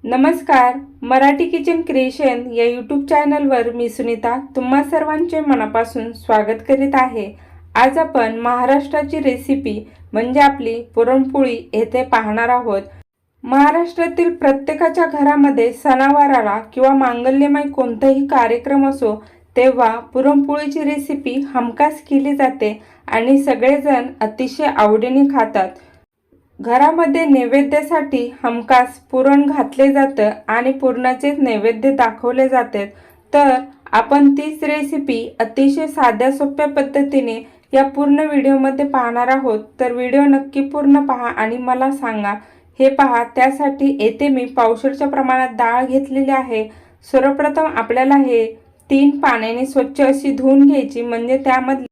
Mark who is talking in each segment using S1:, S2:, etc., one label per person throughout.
S1: नमस्कार. Marathi kitchen creation या YouTube चॅनलवर मी सुनीता तुम्हा सर्वांचे मनापासून स्वागत करीत आहे. आज आपण महाराष्ट्राची रेसिपी म्हणजे आपली पुरणपोळी येथे पाहणार आहोत. महाराष्ट्रातील प्रत्येकाच्या घरामध्ये सणावाराला किंवा मांगल्यमय कोणताही कार्यक्रम असो तेव्हा पुरणपोळीची रेसिपी हमखास केली जाते आणि सगळेजण अतिशय आवडीने खातात. घरामध्ये नैवेद्यासाठी हमखास पुरण घातले जातं आणि पुरणाचे नैवेद्य दाखवले जातात. तर आपण तीच रेसिपी अतिशय साध्या सोप्या पद्धतीने या पूर्ण व्हिडिओमध्ये पाहणार आहोत. तर व्हिडिओ नक्की पूर्ण पहा आणि मला सांगा. हे पहा, त्यासाठी येथे मी पावशेरच्या प्रमाणात डाळ घेतलेली आहे. सर्वप्रथम आपल्याला हे 3 पाण्याने स्वच्छ अशी धुवून घ्यायची, म्हणजे त्यामध्ये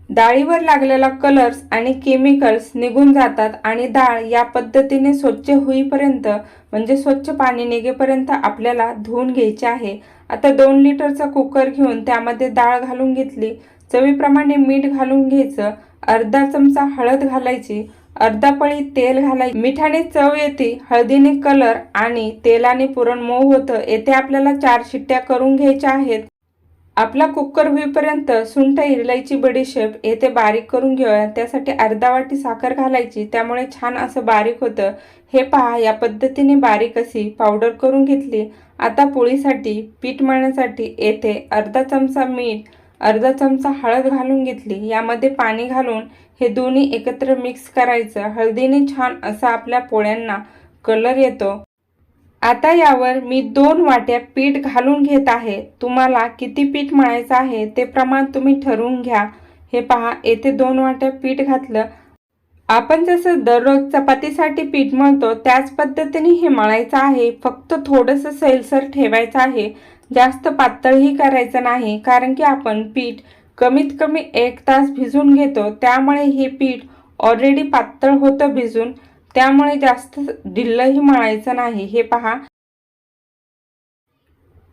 S1: डाळीवर लागलेला कलर्स आणि केमिकल्स निघून जातात आणि डाळ या पद्धतीने स्वच्छ होईपर्यंत म्हणजे स्वच्छ पाणी निघेपर्यंत आपल्याला धुवून घ्यायचे आहे. आता 2 लिटरचा कुकर घेऊन त्यामध्ये डाळ घालून घेतली. चवीप्रमाणे मीठ घालून घ्यायचं. अर्धा चमचा हळद घालायची. अर्धा पळी तेल घालायची. मिठाने चव येते, हळदीने कलर आणि तेलाने पुरण मऊ होतं. येथे आपल्याला 4 शिट्ट्या करून घ्यायच्या आहेत. आपला कुकर होईपर्यंत सुंठ, इलायची, बडीशेप येथे बारीक करून घेऊया. त्यासाठी अर्धा वाटी साखर घालायची, त्यामुळे छान असं बारीक होतं. हे पहा, या पद्धतीने बारीक अशी पावडर करून घेतली. आता पोळीसाठी पीठ मळण्यासाठी येथे अर्धा चमचा मीठ, अर्धा चमचा हळद घालून घेतली. यामध्ये पाणी घालून हे दोन्ही एकत्र मिक्स करायचं. हळदीने छान असा आपल्या पोळ्यांना कलर येतो. आता यावर मी 2 वाट्या पीठ घालून घेत आहे. तुम्हाला किती पीठ मळायचं आहे ते प्रमाण तुम्ही ठरवून घ्या. हे पहा, येथे 2 वाट्या पीठ घातलं. आपण जसं दररोज चपातीसाठी पीठ मळतो त्याच पद्धतीने हे मळायचं आहे. फक्त थोडंसं सैलसर ठेवायचं आहे, जास्त पातळही करायचं नाही, कारण की आपण पीठ कमीत कमी 1 तास भिजून घेतो. त्यामुळे हे पीठ ऑलरेडी पातळ होतं भिजून, त्यामुळे जास्त ढिल्लही मळायचं नाही. हे पहा,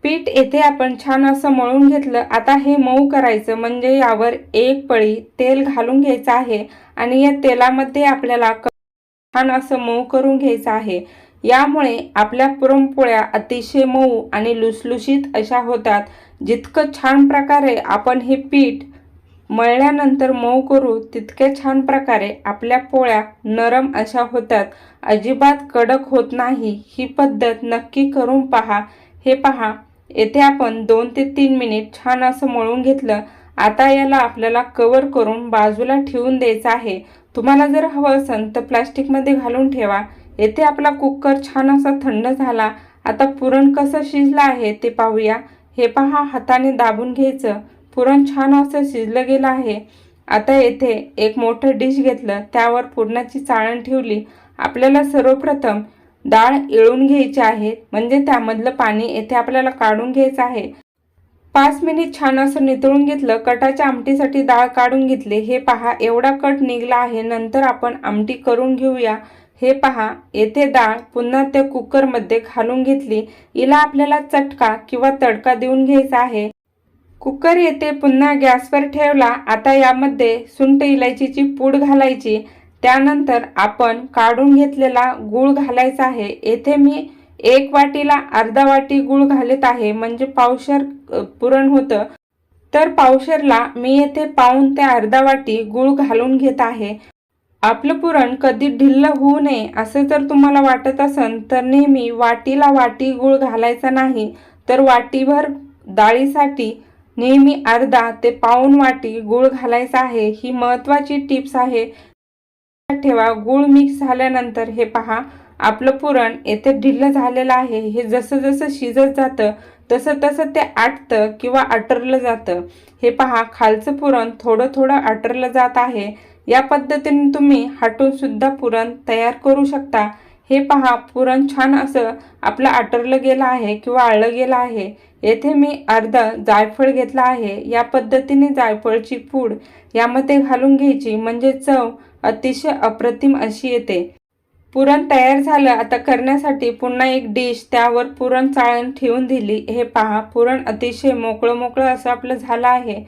S1: पीठ येथे आपण छान असं मळून घेतलं. आता हे मऊ करायचं, म्हणजे यावर 1 पळी तेल घालून घ्यायचं आहे आणि या तेलामध्ये आपल्याला छान असं मऊ करून घ्यायचं आहे. यामुळे आपल्या पुरणपोळ्या अतिशय मऊ आणि लुसलुशीत अशा होतात. जितकं छान प्रकारे आपण हे पीठ मळल्यानंतर मऊ करू तितक्या छान प्रकारे आपल्या पोळ्या नरम अशा होतात. अजिबात कडक होत नाही. ही पद्धत नक्की करून पहा. हे पहा, येथे आपण 2 ते 3 मिनिट छान असं मळून घेतलं. आता याला आपल्याला कव्हर करून बाजूला ठेवून द्यायचं आहे. तुम्हाला जर हवं असेल तर प्लास्टिकमध्ये घालून ठेवा. येथे आपला कुकर छान असा थंड झाला. आता पुरण कसं शिजलं आहे ते पाहूया. हे पहा, हाताने दाबून घ्यायचं. पुरण छान असं शिजलं गेलं आहे. आता येथे एक मोठं डिश घेतलं, त्यावर पुरणाची चाळण ठेवली. आपल्याला सर्वप्रथम डाळ येळून घ्यायची आहे, म्हणजे त्यामधलं पाणी येथे आपल्याला काढून घ्यायचं आहे. 5 मिनिट छान असं नितळून घेतलं. कटाच्या आमटीसाठी डाळ काढून घेतली. हे पहा, एवढा कट निघला आहे. नंतर आपण आमटी करून घेऊया. हे पहा, येथे डाळ पुन्हा त्या कुकरमध्ये घालून घेतली. हिला आपल्याला चटका किंवा तडका देऊन घ्यायचा आहे. कुकर येथे पुन्हा गॅसवर ठेवला. आता यामध्ये सुंठ, इलायचीची पूड घालायची. त्यानंतर आपण काढून घेतलेला गूळ घालायचा आहे. येथे मी 1 वाटीला अर्धा वाटी गूळ घालत आहे, म्हणजे पावशेर पुरण होतं. तर पावशेरला मी येथे पाऊण ते अर्धा वाटी गूळ घालून घेत आहे. आपलं पुरण कधी ढिल्ल होऊ नये असं जर तुम्हाला वाटत असेल तर नेहमी वाटीला वाटी गूळ घालायचा नाही, तर वाटीभर डाळीसाठी नेहमी अर्धा ते पाऊण वाटी गूळ घालायचा आहे. ही महत्त्वाची टिप्स आहे. ठेवा. गूळ मिक्स झाल्यानंतर हे पहा, आपलं पुरण येथे ढिल्ल झालेलं आहे. हे जसं जसं शिजत जातं तसं तसं ते आटतं किंवा आटरलं जातं. हे पहा, खालचं पुरण थोडं थोडं आटरलं जात आहे. या पद्धतीने तुम्ही हाटून सुद्धा पुरण तयार करू शकता. हे पहा, पुरण छान असं आपलं आटरलं गेलं आहे किंवा आळलं गेलं आहे. येथे मी अर्धा जायफळ घेतला आहे. या पद्धतीने जायफळची पूड यामध्ये घालून घ्यायची, म्हणजे चव अतिशय अप्रतिम अशी येते. पुरण तयार झालं. आता करण्यासाठी पुन्हा एक डिश, त्यावर पुरण चाळण ठेवून दिली. हे पहा, पुरण अतिशय मोकळं मोकळं असं आपलं झालं आहे.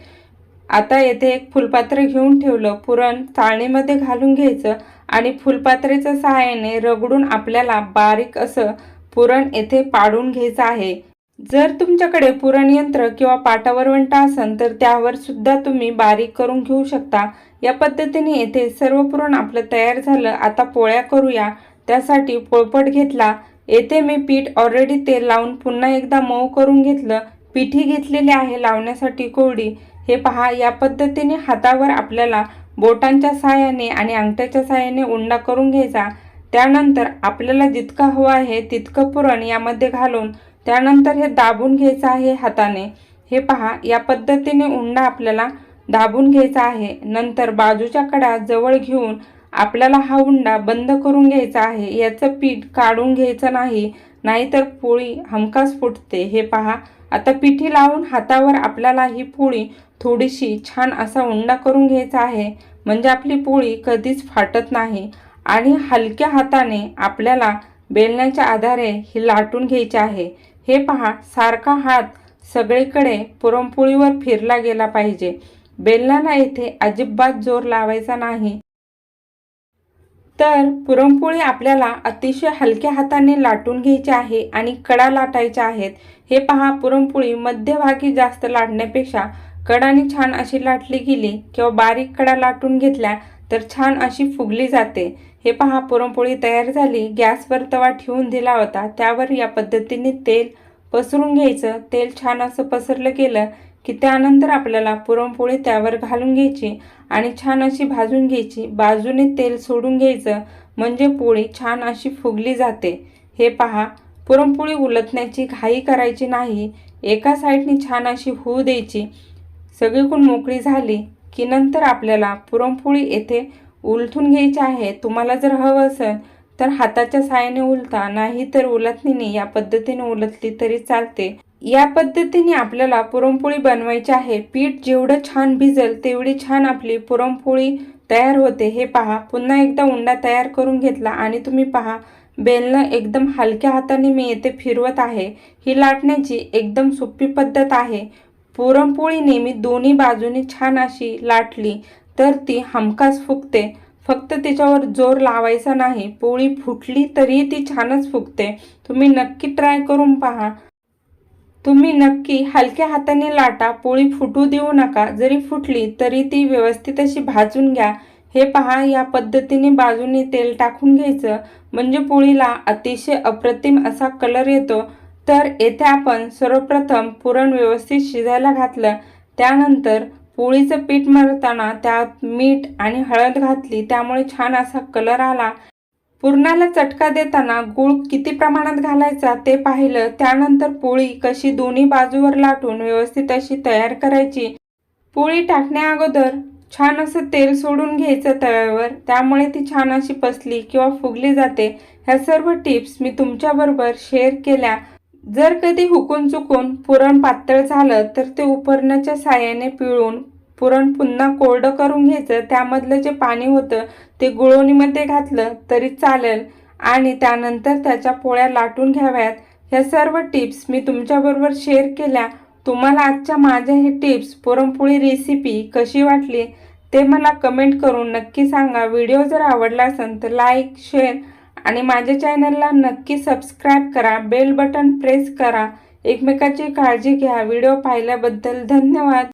S1: आता येथे एक फुलपात्र घेऊन ठेवलं. पुरण चाळणीमध्ये घालून घ्यायचं आणि फुलपात्रेच्या सहाय्याने रगडून आपल्याला बारीक असं पुरण येथे पाडून घ्यायचं आहे। जर तुमच्याकडे पुरण यंत्र किंवा पाटावरवंटा असेल तर त्यावर सुद्धा तुम्ही बारीक करून घेऊ शकता। या पद्धतीने येथे सर्व पुरण आपलं तयार झालं। आता पोळ्या करूया। त्यासाठी पोळपट घेतला। येथे मी पीठ ऑलरेडी तेल लावून पुन्हा एकदा मऊ करून घेतलं। पिठी घेतलेली आहे लावण्यासाठी कोरडी। हे पहा, या पद्धतीने हातावर आपल्याला बोटांच्या सहाय्याने आणि अंगठ्याच्या सहाय्याने उंडा करून घ्यायचा। त्यानंतर आपल्याला जितका हवा आहे तितकं पुरण यामध्ये घालून त्यानंतर हे दाबून घ्यायचं आहे हाताने। हे पहा, या पद्धतीने उंडा आपल्याला दाबून घ्यायचा आहे। नंतर बाजूच्या कडा जवळ घेऊन आपल्याला हा उंडा बंद करून घ्यायचा आहे। याचं पीठ काढून घ्यायचं नाही, नाहीतर पोळी हमखास फुटते। हे पहा, आता पिठी लावून हातावर आपल्याला ही पोळी थोडीशी छान असा उंडा करून घ्यायचा आहे, म्हणजे आपली पोळी कधीच फाटत नाही। आणि हलक्या हाताने आपल्याला बेलण्याच्या आधारे ही लाटून घ्यायची आहे। हे पहा, सारखा हात सगळीकडे पुरणपोळीवर फिरला गेला पाहिजे। बेलण्याला येथे अजिबात जोर लावायचा नाही। तर पुरणपोळी आपल्याला अतिशय हलक्या हाताने लाटून घ्यायची आहे आणि कडा लाटायच्या आहेत। हे पहा, पुरणपोळी मध्यभागी जास्त लाटण्यापेक्षा कडाने छान अशी लाटली गेली किंवा बारीक कडा लाटून घेतल्या तर छान अशी फुगली जाते। हे पहा, पुरणपोळी तयार झाली। गॅसवर तवा ठेवून दिला होता, त्यावर या पद्धतीने तेल पसरून घ्यायचं। तेल छान असं पसरलं गेलं की त्यानंतर आपल्याला पुरणपोळी त्यावर घालून घ्यायची आणि छान अशी भाजून घ्यायची। बाजूने तेल सोडून घ्यायचं, म्हणजे पोळी छान अशी फुगली जाते। हे पहा, पुरणपोळी उलटण्याची घाई करायची नाही, एका साईडने छान अशी होऊ द्यायची। सगळीकडून मोकळी झाली की नंतर आपल्याला पुरणपोळी येथे उलटून घ्यायची आहे। तुम्हाला जर हवं असेल तर हाताच्या साहाय्याने उलटा, नाही तर उलटणीने या पद्धतीने उलटली तरी चालते। या पद्धतीने आपल्याला पुरणपोळी बनवायची आहे। पीठ जेवढं छान भिजेल तेवढी छान आपली पुरणपोळी तयार होते। हे पहा, पुन्हा एकदा उंडा तयार करून घेतला आणि तुम्ही पहा, बेलणं एकदम हलक्या हाताने मी येथे फिरवत आहे। ही लाटण्याची एकदम सोपी पद्धत आहे। पुरणपोळी नेहमी दोन्ही बाजूनी छान अशी लाटली तर ती हमखास फुगते। फक्त तिच्यावर जोर लावायचा नाही, पोळी फुटली तरी ती छानच फुगते। तुम्ही नक्की ट्राय करून पहा। तुम्ही नक्की हलक्या हाताने लाटा, पोळी फुटू देऊ नका। जरी फुटली तरी ती व्यवस्थित अशी भाजून घ्या। हे पहा, या पद्धतीने बाजूने तेल टाकून घ्यायचं, म्हणजे पोळीला अतिशय अप्रतिम असा कलर येतो। तर येथे आपण सर्वप्रथम पुरण व्यवस्थित शिजायला घातलं। त्यानंतर पोळीचं पीठ मळताना त्यात मीठ आणि हळद घातली, त्यामुळे छान असा कलर आला। पुरणाला चटका देताना गूळ किती प्रमाणात घालायचा ते पाहिलं। त्यानंतर पोळी कशी दोन्ही बाजूवर लाटून व्यवस्थित अशी तयार करायची। पोळी टाकण्या अगोदर छान असं तेल सोडून घ्यायचं तव्यावर, त्यामुळे ती छान अशी पसली किंवा फुगली जाते। ह्या सर्व टिप्स मी तुमच्याबरोबर शेअर केल्या। जर कधी हुकून चुकून पुरण पातळ झालं तर ते उपरण्याच्या साहाय्याने पिळून पुरण पुन्हा कोरडं करून घ्यायचं। त्यामधलं जे पाणी होतं ते गुळवणीमध्ये घातलं तरी चालेल आणि त्यानंतर त्याच्या पोळ्या लाटून घ्याव्यात। ह्या सर्व टिप्स मी तुमच्याबरोबर शेअर केल्या। तुम्हाला आजच्या माझ्या हे टिप्स पुरणपोळी रेसिपी कशी वाटली ते मला कमेंट करून नक्की सांगा। व्हिडिओ जर आवडला असेल तर लाईक, शेअर आणि माझ्या चॅनलला नक्की सबस्क्राईब करा। बेल बटन प्रेस करा। एकमेकाची काळजी घ्या। व्हिडिओ पाहिल्याबद्दल धन्यवाद।